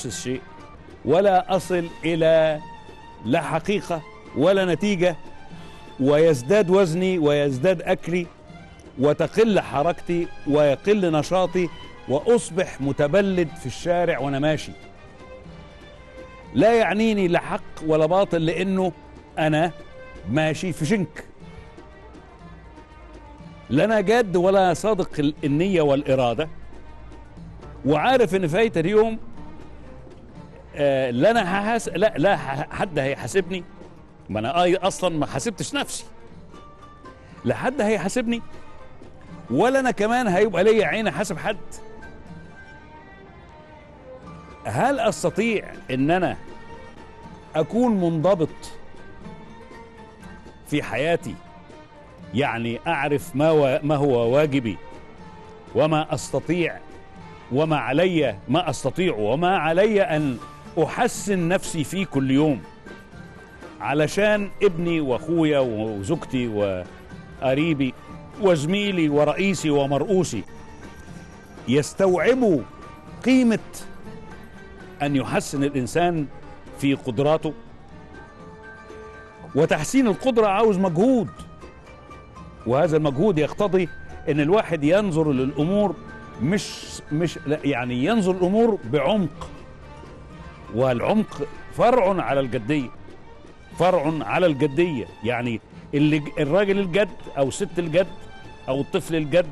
نفس الشيء، ولا أصل إلى لا حقيقة ولا نتيجة، ويزداد وزني ويزداد أكلي وتقل حركتي ويقل نشاطي وأصبح متبلد في الشارع وأنا ماشي. لا يعنيني لا حق ولا باطل، لأنه أنا ماشي في شنك، لا أنا جاد ولا صادق النية والإرادة، وعارف إن فايت اليوم لا أنا لا حد هيحاسبني، ما أنا أصلا ما حاسبتش نفسي، لا حد هيحاسبني ولا أنا كمان هيبقى ليا عين أحاسب حد. هل أستطيع إن أنا أكون منضبط في حياتي؟ يعني أعرف ما هو واجبي وما أستطيع، وما علي ما أستطيع، وما علي أن أحسن نفسي فيه كل يوم علشان ابني وأخويا وزوجتي وقريبي وزميلي ورئيسي ومرؤوسي يستوعبوا قيمة أن يحسن الإنسان في قدراته. وتحسين القدرة عاوز مجهود، وهذا المجهود يقتضي أن الواحد ينظر للأمور مش يعني ينظر الأمور بعمق، والعمق فرع على الجدية، فرع على الجدية. يعني الراجل الجد أو الست الجد أو الطفل الجد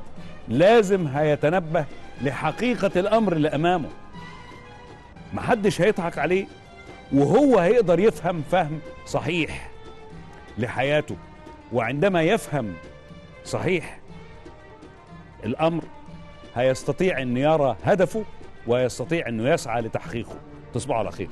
لازم هيتنبه لحقيقة الأمر اللي أمامه، محدش هيضحك عليه، وهو هيقدر يفهم فهم صحيح لحياته. وعندما يفهم صحيح الأمر هيستطيع أن يرى هدفه ويستطيع أنه يسعى لتحقيقه. تصبحوا على خير.